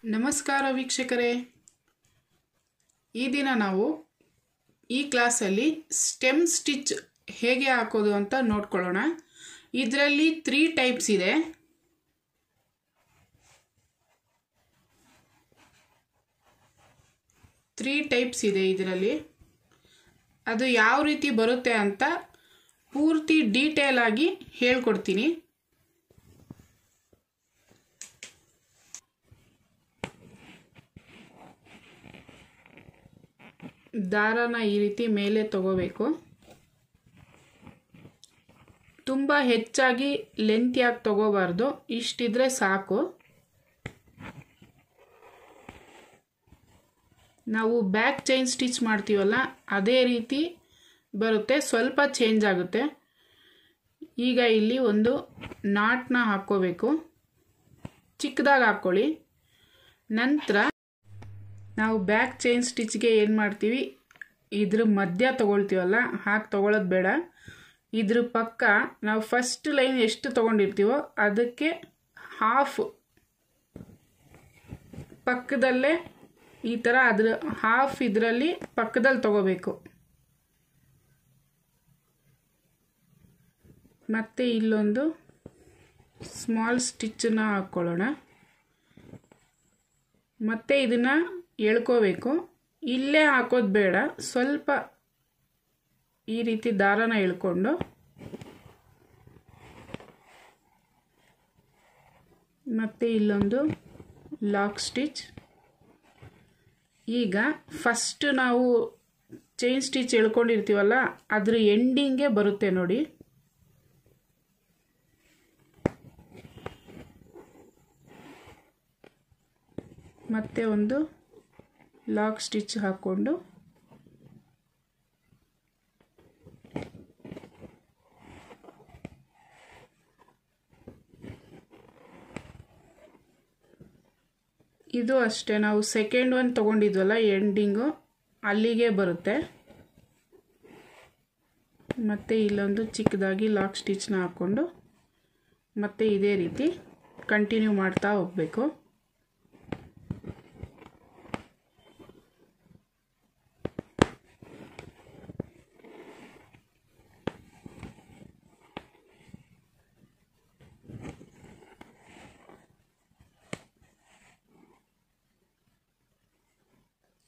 ನಮಸ್ಕಾರ ವೀಕ್ಷಕರೇ, ಈ ದಿನ ನಾವು ಈ ಕ್ಲಾಸಲ್ಲಿ ಸ್ಟೆಮ್ ಸ್ಟಿಚ್ ಹೇಗೆ ಹಾಕೋದು ಅಂತ ನೋಡ್ಕೊಳ್ಳೋಣ. ಇದರಲ್ಲಿ 3 ಟೈಪ್ಸ್ ಇದೆ. ಇದರಲ್ಲಿ ಅದು ಯಾವ ರೀತಿ ಬರುತ್ತೆ ಅಂತ ಪೂರ್ತಿ ಡೀಟೇಲ್ ಆಗಿ ಹೇಳ್ಕೊಡ್ತೀನಿ. ದಾರನ ಈ ರೀತಿ ಮೇಲೆ ತಗೋಬೇಕು. ತುಂಬ ಹೆಚ್ಚಾಗಿ ಲೆಂತಿಯಾಗಿ ತಗೋಬಾರ್ದು, ಇಷ್ಟಿದ್ರೆ ಸಾಕು. ನಾವು ಬ್ಯಾಕ್ ಚೈನ್ ಸ್ಟಿಚ್ ಮಾಡ್ತೀವಲ್ಲ ಅದೇ ರೀತಿ ಬರುತ್ತೆ, ಸ್ವಲ್ಪ ಚೇಂಜ್ ಆಗುತ್ತೆ. ಈಗ ಇಲ್ಲಿ ಒಂದು ನಾಟ್ನ ಹಾಕ್ಕೋಬೇಕು, ಚಿಕ್ಕದಾಗಿ ಹಾಕ್ಕೊಳ್ಳಿ. ನಂತರ ನಾವು ಬ್ಯಾಕ್ ಚೈನ್ ಸ್ಟಿಚ್ಗೆ ಏನು ಮಾಡ್ತೀವಿ, ಇದ್ರ ಮಧ್ಯ ತಗೊಳ್ತೀವಲ್ಲ ಹಾಗೆ ತಗೊಳ್ಳೋದು ಬೇಡ. ಇದ್ರ ಪಕ್ಕ ನಾವು ಫಸ್ಟ್ ಲೈನ್ ಎಷ್ಟು ತಗೊಂಡಿರ್ತೀವೋ ಅದಕ್ಕೆ ಹಾಫ್ ಪಕ್ಕದಲ್ಲೇ ಈ ಥರ ಅದ್ರ ಹಾಫ್ ಇದರಲ್ಲಿ ಪಕ್ಕದಲ್ಲಿ ತಗೋಬೇಕು. ಮತ್ತು ಇಲ್ಲೊಂದು ಸ್ಮಾಲ್ ಸ್ಟಿಚ್ಚನ್ನ ಹಾಕ್ಕೊಳ್ಳೋಣ. ಮತ್ತು ಇದನ್ನು ಎಳ್ಕೋಬೇಕು. ಇಲ್ಲೇ ಹಾಕೋದು ಬೇಡ, ಸ್ವಲ್ಪ ಈ ರೀತಿ ದಾರನ ಎಳ್ಕೊಂಡು ಮತ್ತು ಇಲ್ಲೊಂದು ಲಾಕ್ ಸ್ಟಿಚ್. ಈಗ ಫಸ್ಟ್ ನಾವು ಚೈನ್ ಸ್ಟಿಚ್ ಎಳ್ಕೊಂಡಿರ್ತೀವಲ್ಲ ಅದ್ರ ಎಂಡಿಂಗ್ಗೆ ಬರುತ್ತೆ ನೋಡಿ. ಮತ್ತೆ ಒಂದು ಲಾಕ್ ಸ್ಟಿಚ್ ಹಾಕ್ಕೊಂಡು ಇದು ಅಷ್ಟೇ, ನಾವು ಸೆಕೆಂಡ್ ಒನ್ ತಗೊಂಡಿದ್ವಲ್ಲ ಎಂಡಿಂಗು ಅಲ್ಲಿಗೆ ಬರುತ್ತೆ. ಮತ್ತು ಇಲ್ಲೊಂದು ಚಿಕ್ಕದಾಗಿ ಲಾಕ್ ಸ್ಟಿಚ್ನ ಹಾಕ್ಕೊಂಡು ಮತ್ತೆ ಇದೇ ರೀತಿ ಕಂಟಿನ್ಯೂ ಮಾಡ್ತಾ ಹೋಗಬೇಕು.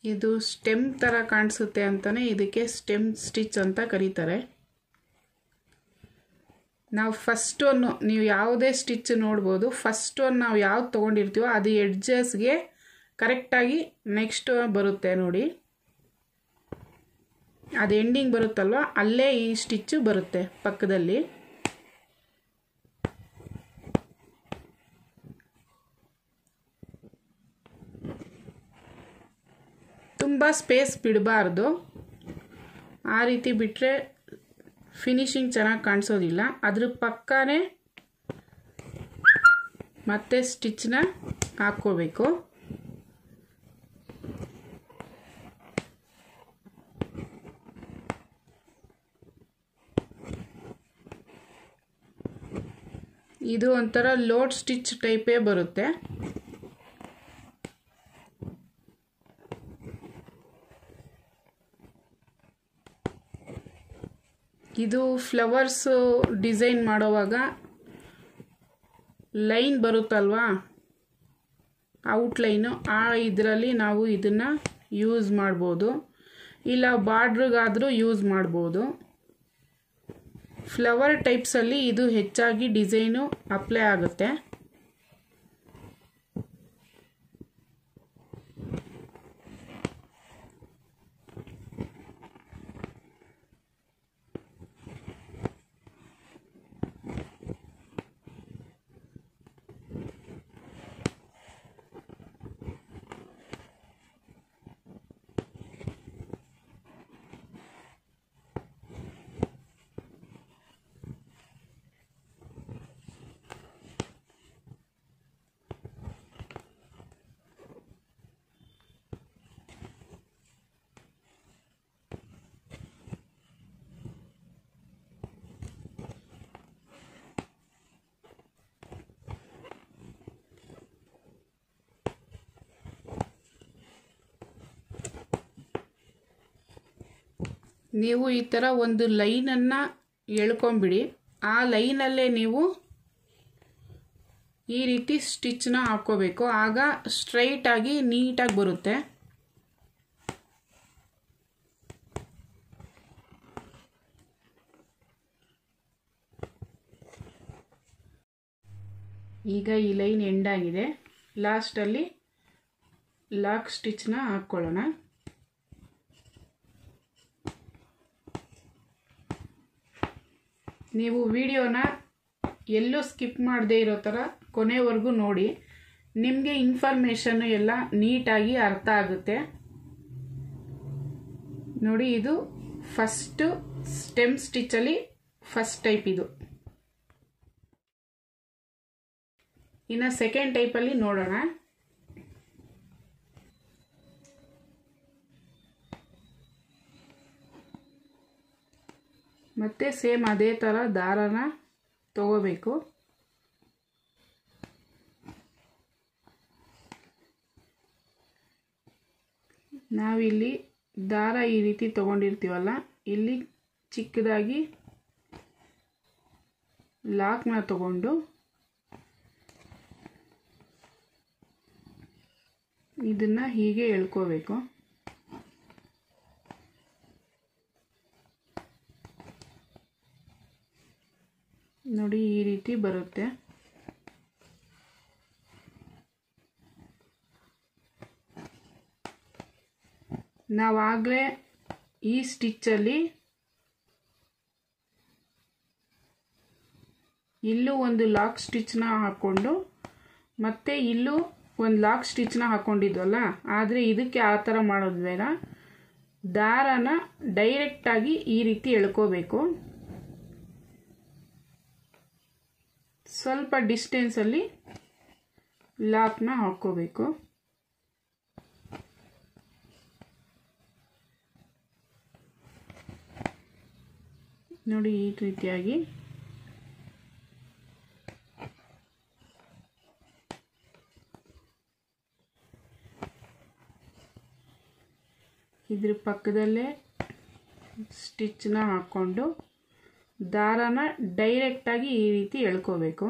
ಇದು ಸ್ಟೆಮ್ ಥರ ಕಾಣಿಸುತ್ತೆ ಅಂತಲೇ ಇದಕ್ಕೆ ಸ್ಟೆಮ್ ಸ್ಟಿಚ್ ಅಂತ ಕರೀತಾರೆ. ನಾವು ಫಸ್ಟ್ ಒನ್, ನೀವು ಯಾವುದೇ ಸ್ಟಿಚ್ ನೋಡ್ಬೋದು, ಫಸ್ಟ್ ಒನ್ ನಾವು ಯಾವ್ದು ತೊಗೊಂಡಿರ್ತೀವೋ ಅದು ಎಡ್ಜಸ್ಗೆ ಕರೆಕ್ಟಾಗಿ ನೆಕ್ಸ್ಟ್ ಬರುತ್ತೆ ನೋಡಿ. ಅದು ಎಂಡಿಂಗ್ ಬರುತ್ತಲ್ವ ಅಲ್ಲೇ ಈ ಸ್ಟಿಚ್ಚು ಬರುತ್ತೆ ಪಕ್ಕದಲ್ಲಿ. ತುಂಬ ಸ್ಪೇಸ್ ಬಿಡಬಾರ್ದು, ಆ ರೀತಿ ಬಿಟ್ಟರೆ ಫಿನಿಶಿಂಗ್ ಚೆನ್ನಾಗಿ ಕಾಣಿಸೋದಿಲ್ಲ. ಅದ್ರ ಪಕ್ಕನೇ ಮತ್ತೆ ಸ್ಟಿಚ್ನ ಹಾಕ್ಕೋಬೇಕು. ಇದು ಒಂಥರ ಲೋಡ್ ಸ್ಟಿಚ್ ಟೈಪೇ ಬರುತ್ತೆ. ಇದು ಫ್ಲವರ್ಸ್ ಡಿಸೈನ್ ಮಾಡೋವಾಗ ಲೈನ್ ಬರುತ್ತಲ್ವಾ, ಔಟ್ಲೈನು, ಆ ಇದರಲ್ಲಿ ನಾವು ಇದನ್ನು ಯೂಸ್ ಮಾಡ್ಬೋದು, ಇಲ್ಲ ಬಾರ್ಡ್ರಿಗಾದರೂ ಯೂಸ್ ಮಾಡ್ಬೋದು. ಫ್ಲವರ್ ಟೈಪ್ಸಲ್ಲಿ ಇದು ಹೆಚ್ಚಾಗಿ ಡಿಸೈನು ಅಪ್ಲೈ ಆಗುತ್ತೆ. ನೀವು ಈ ಥರ ಒಂದು ಲೈನನ್ನು ಎಳ್ಕೊಂಬಿಡಿ. ಆ ಲೈನಲ್ಲೇ ನೀವು ಈ ರೀತಿ ಸ್ಟಿಚ್ನ ಹಾಕ್ಕೋಬೇಕು. ಆಗ ಸ್ಟ್ರೈಟಾಗಿ ನೀಟಾಗಿ ಬರುತ್ತೆ. ಈಗ ಈ ಲೈನ್ ಎಂಡ್ ಆಗಿದೆ. ಲಾಸ್ಟಲ್ಲಿ ಲಾಕ್ ಸ್ಟಿಚ್ನ ಹಾಕ್ಕೊಳ್ಳೋಣ. ನೀವು ವಿಡಿಯೋನ ಎಲ್ಲೂ ಸ್ಕಿಪ್ ಮಾಡದೇ ಇರೋ ಥರ ಕೊನೆವರೆಗೂ ನೋಡಿ. ನಿಮಗೆ ಇನ್ಫಾರ್ಮೇಷನ್ನು ಎಲ್ಲ ನೀಟಾಗಿ ಅರ್ಥ ಆಗುತ್ತೆ. ನೋಡಿ, ಇದು ಫಸ್ಟು ಸ್ಟೆಮ್ ಸ್ಟಿಚ್ಚಲ್ಲಿ ಫಸ್ಟ್ ಟೈಪ್ ಇದು. ಇನ್ನು ಸೆಕೆಂಡ್ ಟೈಪಲ್ಲಿ ನೋಡೋಣ. ಮತ್ತೆ ಸೇಮ್ ಅದೇ ಥರ ದಾರನ ತಗೋಬೇಕು. ನಾವಿಲ್ಲಿ ದಾರ ಈ ರೀತಿ ತಗೊಂಡಿರ್ತೀವಲ್ಲ, ಇಲ್ಲಿ ಚಿಕ್ಕದಾಗಿ ಲಾಕ್ನ ತಗೊಂಡು ಇದನ್ನ ಹೀಗೆ ಎಳ್ಕೋಬೇಕು. ನೋಡಿ, ಈ ರೀತಿ ಬರುತ್ತೆ. ನಾವಾಗಲೇ ಈ ಸ್ಟಿಚ್ಚಲ್ಲಿ ಇಲ್ಲೂ ಒಂದು ಲಾಕ್ ಸ್ಟಿಚ್ನ ಹಾಕ್ಕೊಂಡು ಮತ್ತೆ ಇಲ್ಲೂ ಒಂದು ಲಾಕ್ ಸ್ಟಿಚ್ನ ಹಾಕ್ಕೊಂಡಿದ್ವಲ್ಲ, ಆದರೆ ಇದಕ್ಕೆ ಆ ಥರ ಮಾಡೋದು ಬೇಡ. ದಾರನ ಡೈರೆಕ್ಟಾಗಿ ಈ ರೀತಿ ಎಳ್ಕೋಬೇಕು. ಸ್ವಲ್ಪ ಡಿಸ್ಟೆನ್ಸಲ್ಲಿ ಲಾಕ್ನ ಹಾಕ್ಕೋಬೇಕು. ನೋಡಿ, ಈ ರೀತಿಯಾಗಿ ಇದ್ರ ಪಕ್ಕದಲ್ಲೇ ಸ್ಟಿಚ್ನ ಹಾಕ್ಕೊಂಡು ದಾರನ ಡೈರೆಕ್ಟಾಗಿ ಈ ರೀತಿ ಎಳ್ಕೋಬೇಕು.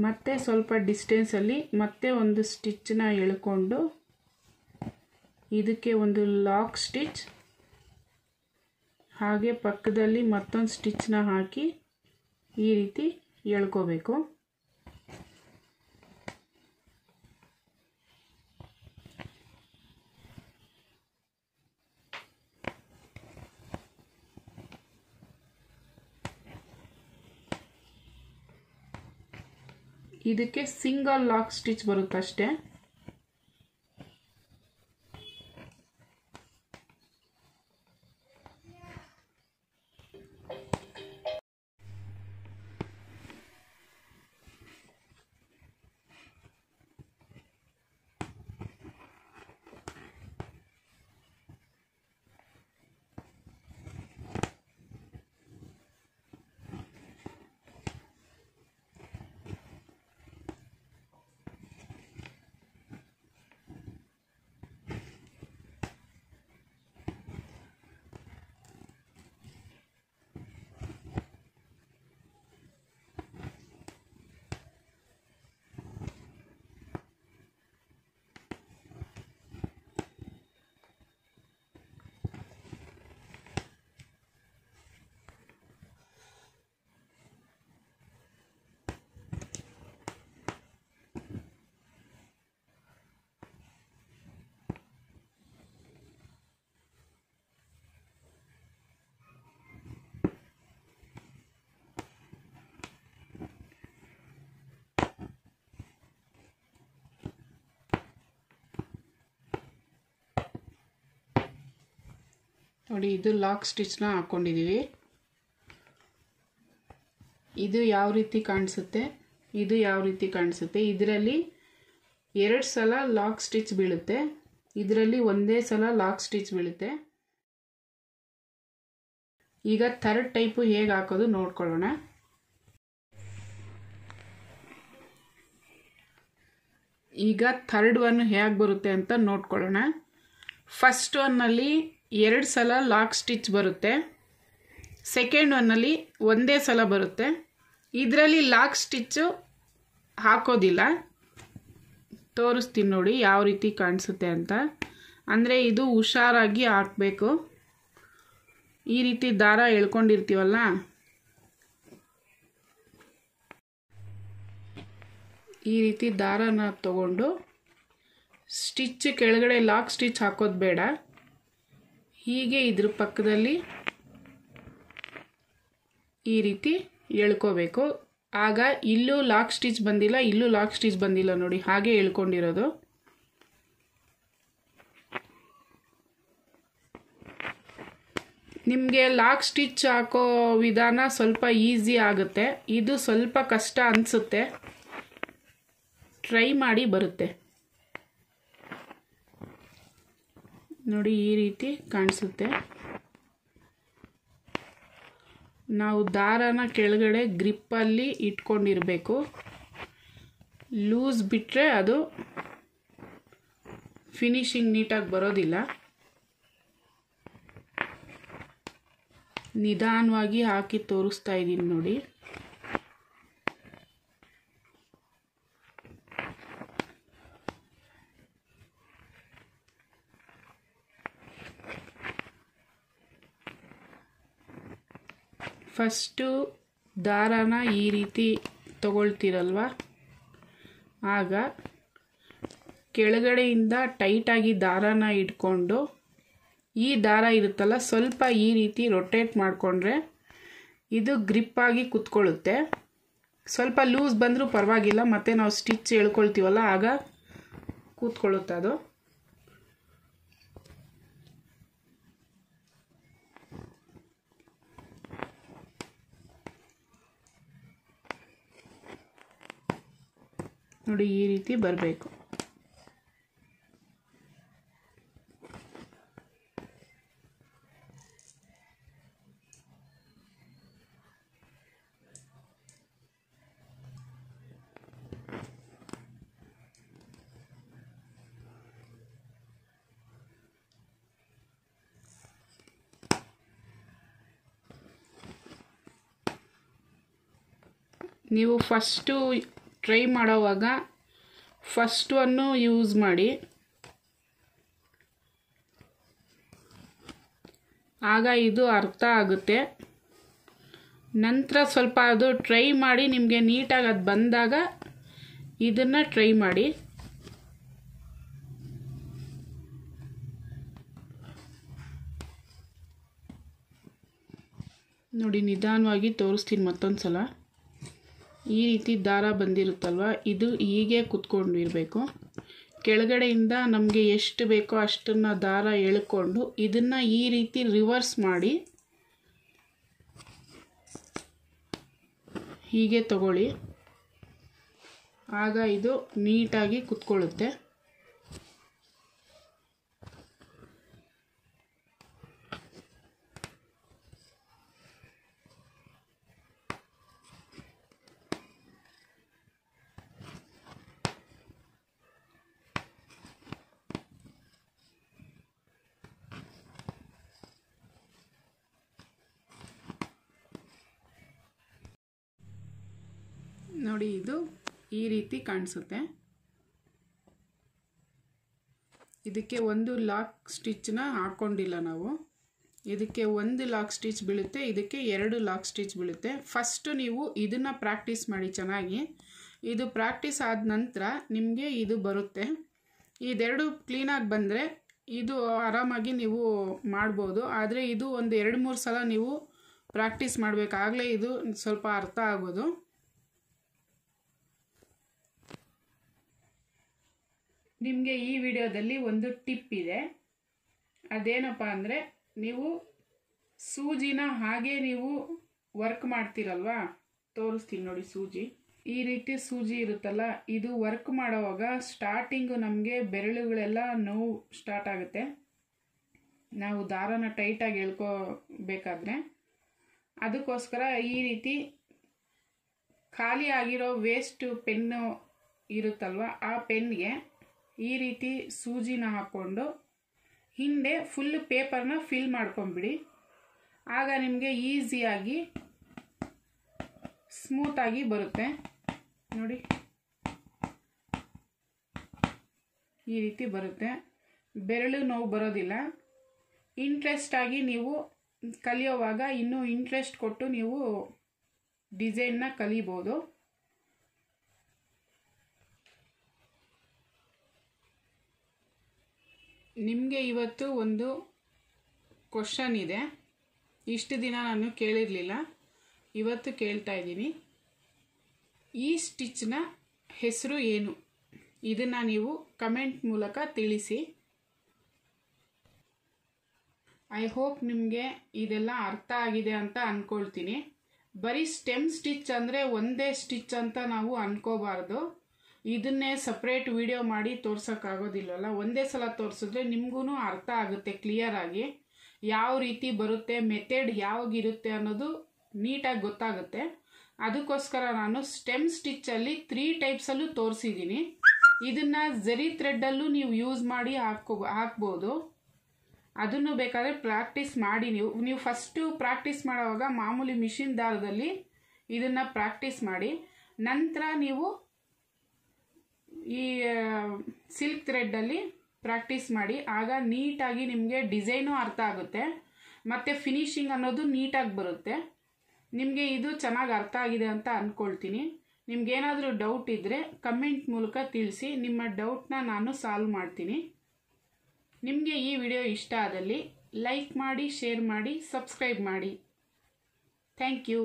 ಮತ್ತೆ ಸ್ವಲ್ಪ ಡಿಸ್ಟೆನ್ಸಲ್ಲಿ ಮತ್ತೆ ಒಂದು ಸ್ಟಿಚ್ನ ಎಳ್ಕೊಂಡು ಇದಕ್ಕೆ ಒಂದು ಲಾಕ್ ಸ್ಟಿಚ್, ಹಾಗೆ ಪಕ್ಕದಲ್ಲಿ ಮತ್ತೊಂದು ಸ್ಟಿಚ್ನ ಹಾಕಿ ಈ ರೀತಿ ಎಳ್ಕೋಬೇಕು. ಇದಕ್ಕೆ ಸಿಂಗಲ್ ಲಾಕ್ ಸ್ಟಿಚ್ ಬರುತ್ತಷ್ಟೇ. ನೋಡಿ, ಇದು ಲಾಕ್ ಸ್ಟಿಚ್ನ ಹಾಕ್ಕೊಂಡಿದ್ದೀವಿ. ಇದು ಯಾವ ರೀತಿ ಕಾಣಿಸುತ್ತೆ, ಇದು ಯಾವ ರೀತಿ ಕಾಣಿಸುತ್ತೆ. ಇದರಲ್ಲಿ 2 ಸಲ ಲಾಕ್ ಸ್ಟಿಚ್ ಬೀಳುತ್ತೆ, ಇದರಲ್ಲಿ ಒಂದೇ ಸಲ ಲಾಕ್ ಸ್ಟಿಚ್ ಬೀಳುತ್ತೆ. ಈಗ ಥರ್ಡ್ ಟೈಪು ಹೇಗೆ ಹಾಕೋದು ನೋಡ್ಕೊಳ್ಳೋಣ. ಈಗ ಥರ್ಡ್ ಒನ್ ಹೇಗೆ ಬರುತ್ತೆ ಅಂತ ನೋಡ್ಕೊಳ್ಳೋಣ. ಫಸ್ಟ್ ಒನ್ನಲ್ಲಿ 2 ಸಲ ಲಾಕ್ ಸ್ಟಿಚ್ ಬರುತ್ತೆ. ಸೆಕೆಂಡ್ ಒನ್ನಲ್ಲಿ ಒಂದೇ ಸಲ ಬರುತ್ತೆ. ಇದರಲ್ಲಿ ಲಾಕ್ ಸ್ಟಿಚ್ಚು ಹಾಕೋದಿಲ್ಲ. ತೋರಿಸ್ತೀನಿ ನೋಡಿ ಯಾವ ರೀತಿ ಕಾಣಿಸುತ್ತೆ ಅಂತ. ಅಂದರೆ ಇದು ಹುಷಾರಾಗಿ ಹಾಕಬೇಕು. ಈ ರೀತಿ ದಾರ ಎಳ್ಕೊಂಡಿರ್ತೀವಲ್ಲ, ಈ ರೀತಿ ದಾರನ ತಗೊಂಡು ಸ್ಟಿಚ್ ಕೆಳಗಡೆ ಲಾಕ್ ಸ್ಟಿಚ್ ಹಾಕೋದು ಬೇಡ. ಹೀಗೆ ಇದ್ರ ಪಕ್ಕದಲ್ಲಿ ಈ ರೀತಿ ಎಳ್ಕೋಬೇಕು. ಆಗ ಇಲ್ಲೂ ಲಾಕ್ ಸ್ಟಿಚ್ ಬಂದಿಲ್ಲ, ಇಲ್ಲೂ ಲಾಕ್ ಸ್ಟಿಚ್ ಬಂದಿಲ್ಲ ನೋಡಿ, ಹಾಗೆ ಎಳ್ಕೊಂಡಿರೋದು. ನಿಮಗೆ ಲಾಕ್ ಸ್ಟಿಚ್ ಹಾಕೋ ವಿಧಾನ ಸ್ವಲ್ಪ ಈಸಿ ಆಗುತ್ತೆ. ಇದು ಸ್ವಲ್ಪ ಕಷ್ಟ ಅನಿಸುತ್ತೆ. ಟ್ರೈ ಮಾಡಿ, ಬರುತ್ತೆ ನೋಡಿ. ಈ ರೀತಿ ಕಾಣಿಸುತ್ತೆ. ನಾವು ದಾರನ ಕೆಳಗಡೆ ಗ್ರಿಪ್ಪಲ್ಲಿ ಇಟ್ಕೊಂಡಿರಬೇಕು. ಲೂಸ್ ಬಿಟ್ಟರೆ ಅದು ಫಿನಿಶಿಂಗ್ ನೀಟಾಗಿ ಬರೋದಿಲ್ಲ. ನಿಧಾನವಾಗಿ ಹಾಕಿ ತೋರಿಸ್ತಾ ಇದ್ದೀನಿ ನೋಡಿ. ಫಸ್ಟು ದಾರಾನ ಈ ರೀತಿ ತಗೊಳ್ತೀರಲ್ವ, ಆಗ ಕೆಳಗಡೆಯಿಂದ ಟೈಟಾಗಿ ದಾರಾನ ಇಟ್ಕೊಂಡು ಈ ದಾರ ಇರುತ್ತಲ್ಲ ಸ್ವಲ್ಪ ಈ ರೀತಿ ರೊಟೇಟ್ ಮಾಡಿಕೊಂಡ್ರೆ ಇದು ಗ್ರಿಪ್ಪಾಗಿ ಕುತ್ಕೊಳ್ಳುತ್ತೆ. ಸ್ವಲ್ಪ ಲೂಸ್ ಬಂದರೂ ಪರವಾಗಿಲ್ಲ, ಮತ್ತು ನಾವು ಸ್ಟಿಚ್ ಎಳ್ಕೊಳ್ತೀವಲ್ಲ ಆಗ ಕೂತ್ಕೊಳ್ಳುತ್ತೆ ಅದು. ನೋಡಿ ಈ ರೀತಿ ಬರಬೇಕು. ನೀವು ಫಸ್ಟು ಟ್ರೈ ಮಾಡೋವಾಗ ಫಸ್ಟ್ ಒನ್ನು ಯೂಸ್ ಮಾಡಿ, ಆಗ ಇದು ಅರ್ಥ ಆಗುತ್ತೆ. ನಂತರ ಸ್ವಲ್ಪ ಅದು ಟ್ರೈ ಮಾಡಿ, ನಿಮಗೆ ನೀಟಾಗಿ ಅದು ಬಂದಾಗ ಇದನ್ನು ಟ್ರೈ ಮಾಡಿ. ನೋಡಿ ನಿಧಾನವಾಗಿ ತೋರಿಸ್ತೀನಿ ಮತ್ತೊಂದು ಸಲ. ಈ ರೀತಿ ದಾರ ಬಂದಿರುತ್ತಲ್ವ, ಇದು ಹೀಗೆ ಕುತ್ಕೊಂಡಿರಬೇಕು. ಕೆಳಗಡೆಯಿಂದ ನಮಗೆ ಎಷ್ಟು ಬೇಕೋ ಅಷ್ಟನ್ನು ದಾರ ಎಳ್ಕೊಂಡು ಇದನ್ನು ಈ ರೀತಿ ರಿವರ್ಸ್ ಮಾಡಿ ಹೀಗೆ ತಗೊಳ್ಳಿ. ಆಗ ಇದು ನೀಟಾಗಿ ಕುತ್ಕೊಳ್ಳುತ್ತೆ. ನೋಡಿ ಇದು ಈ ರೀತಿ ಕಾಣಿಸುತ್ತೆ. ಇದಕ್ಕೆ ಒಂದು ಲಾಕ್ ಸ್ಟಿಚ್ನ ಹಾಕ್ಕೊಂಡಿಲ್ಲ ನಾವು. ಇದಕ್ಕೆ ಒಂದು ಲಾಕ್ ಸ್ಟಿಚ್ ಬೀಳುತ್ತೆ, ಇದಕ್ಕೆ 2 ಲಾಕ್ ಸ್ಟಿಚ್ ಬೀಳುತ್ತೆ. ಫಸ್ಟು ನೀವು ಇದನ್ನು ಪ್ರಾಕ್ಟೀಸ್ ಮಾಡಿ ಚೆನ್ನಾಗಿ. ಇದು ಪ್ರಾಕ್ಟೀಸ್ ಆದ ನಂತರ ನಿಮಗೆ ಇದು ಬರುತ್ತೆ. ಇದೆರಡು ಕ್ಲೀನಾಗಿ ಬಂದರೆ ಇದು ಆರಾಮಾಗಿ ನೀವು ಮಾಡ್ಬೋದು. ಆದರೆ ಇದು ಒಂದು 2-3 ಸಲ ನೀವು ಪ್ರಾಕ್ಟೀಸ್ ಮಾಡಬೇಕಾಗಲೇ ಇದು ಸ್ವಲ್ಪ ಅರ್ಥ ಆಗೋದು. ನಿಮಗೆ ಈ ವಿಡಿಯೋದಲ್ಲಿ ಒಂದು ಟಿಪ್ ಇದೆ. ಅದೇನಪ್ಪ ಅಂದರೆ, ನೀವು ಸೂಜಿನ ಹಾಗೆ ನೀವು ವರ್ಕ್ ಮಾಡ್ತೀರಲ್ವಾ, ತೋರಿಸ್ತೀನಿ ನೋಡಿ. ಸೂಜಿ ಈ ರೀತಿ ಸೂಜಿ ಇರುತ್ತಲ್ಲ, ಇದು ವರ್ಕ್ ಮಾಡೋವಾಗ ಸ್ಟಾರ್ಟಿಂಗು ನಮಗೆ ಬೆರಳುಗಳೆಲ್ಲ ನೋವು ಸ್ಟಾರ್ಟ್ ಆಗುತ್ತೆ. ನಾವು ದಾರನ ಟೈಟಾಗಿ ಎಳ್ಕೋಬೇಕಾದ್ರೆ ಅದಕ್ಕೋಸ್ಕರ ಈ ರೀತಿ ಖಾಲಿ ಆಗಿರೋ ವೇಸ್ಟ್ ಪೆನ್ನು ಇರುತ್ತಲ್ವ, ಆ ಪೆನ್ಗೆ ಈ ರೀತಿ ಸೂಜಿನ ಹಾಕ್ಕೊಂಡು ಹಿಂದೆ ಫುಲ್ ಪೇಪರ್ನ ಫಿಲ್ ಮಾಡ್ಕೊಂಬಿಡಿ. ಆಗ ನಿಮಗೆ ಈಸಿಯಾಗಿ ಸ್ಮೂತಾಗಿ ಬರುತ್ತೆ. ನೋಡಿ ಈ ರೀತಿ ಬರುತ್ತೆ. ಬೆರಳು ನೋವು ಬರೋದಿಲ್ಲ. ಇಂಟ್ರೆಸ್ಟ್ ಆಗಿ ನೀವು ಕಲಿಯೋವಾಗ ಇನ್ನೂ ಇಂಟ್ರೆಸ್ಟ್ ಕೊಟ್ಟು ನೀವು ಡಿಸೈನ್ನ ಕಲಿಬೋದು. ನಿಮಗೆ ಇವತ್ತು ಒಂದು ಕ್ವಶನ್ ಇದೆ. ಇಷ್ಟು ದಿನ ನಾನು ಕೇಳಿರಲಿಲ್ಲ, ಇವತ್ತು ಕೇಳ್ತಾ ಇದ್ದೀನಿ. ಈ ಸ್ಟಿಚ್ನ ಹೆಸರು ಏನು? ಇದನ್ನು ನೀವು ಕಮೆಂಟ್ ಮೂಲಕ ತಿಳಿಸಿ. ಐ ಹೋಪ್ ನಿಮಗೆ ಇದೆಲ್ಲ ಅರ್ಥ ಆಗಿದೆ ಅಂತ ಅಂದ್ಕೊಳ್ತೀನಿ. ಬರೀ ಸ್ಟೆಮ್ ಸ್ಟಿಚ್ ಅಂದರೆ ಒಂದೇ ಸ್ಟಿಚ್ ಅಂತ ನಾವು ಅಂದ್ಕೋಬಾರ್ದು. ಇದನ್ನೇ ಸಪ್ರೇಟ್ ವಿಡಿಯೋ ಮಾಡಿ ತೋರ್ಸೋಕ್ಕಾಗೋದಿಲ್ಲವಲ್ಲ. ಒಂದೇ ಸಲ ತೋರಿಸಿದ್ರೆ ನಿಮಗೂ ಅರ್ಥ ಆಗುತ್ತೆ ಕ್ಲಿಯರ್ ಆಗಿ. ಯಾವ ರೀತಿ ಬರುತ್ತೆ, ಮೆಥಡ್ ಯಾವಾಗಿರುತ್ತೆ ಅನ್ನೋದು ನೀಟಾಗಿ ಗೊತ್ತಾಗುತ್ತೆ. ಅದಕ್ಕೋಸ್ಕರ ನಾನು ಸ್ಟೆಮ್ ಸ್ಟಿಚ್ಚಲ್ಲಿ 3 ಟೈಪ್ಸಲ್ಲೂ ತೋರಿಸಿದ್ದೀನಿ. ಇದನ್ನು ಝರಿ ಥ್ರೆಡ್ಡಲ್ಲೂ ನೀವು ಯೂಸ್ ಮಾಡಿ ಹಾಕ್ಬೋದು. ಅದನ್ನು ಬೇಕಾದರೆ ಪ್ರಾಕ್ಟೀಸ್ ಮಾಡಿ. ನೀವು ಫಸ್ಟು ಪ್ರಾಕ್ಟೀಸ್ ಮಾಡೋವಾಗ ಮಾಮೂಲಿ ಮಿಷಿನ್ ದಾರದಲ್ಲಿ ಇದನ್ನು ಪ್ರಾಕ್ಟೀಸ್ ಮಾಡಿ. ನಂತರ ನೀವು ಈ ಸಿಲ್ಕ್ ಥ್ರೆಡ್ಡಲ್ಲಿ ಪ್ರಾಕ್ಟೀಸ್ ಮಾಡಿ. ಆಗ ನೀಟಾಗಿ ನಿಮಗೆ ಡಿಸೈನು ಅರ್ಥ ಆಗುತ್ತೆ ಮತ್ತು ಫಿನಿಶಿಂಗ್ ಅನ್ನೋದು ನೀಟಾಗಿ ಬರುತ್ತೆ. ನಿಮಗೆ ಇದು ಚೆನ್ನಾಗಿ ಅರ್ಥ ಆಗಿದೆ ಅಂತ ಅಂದ್ಕೊಳ್ತೀನಿ. ನಿಮ್ಗೇನಾದರೂ ಡೌಟ್ ಇದ್ದರೆ ಕಮೆಂಟ್ ಮೂಲಕ ತಿಳಿಸಿ. ನಿಮ್ಮ ಡೌಟ್ನ ನಾನು ಸಾಲ್ವ್ ಮಾಡ್ತೀನಿ. ನಿಮಗೆ ಈ ವಿಡಿಯೋ ಇಷ್ಟ ಆದಲ್ಲಿ ಲೈಕ್ ಮಾಡಿ, ಶೇರ್ ಮಾಡಿ, ಸಬ್ಸ್ಕ್ರೈಬ್ ಮಾಡಿ. Thank you.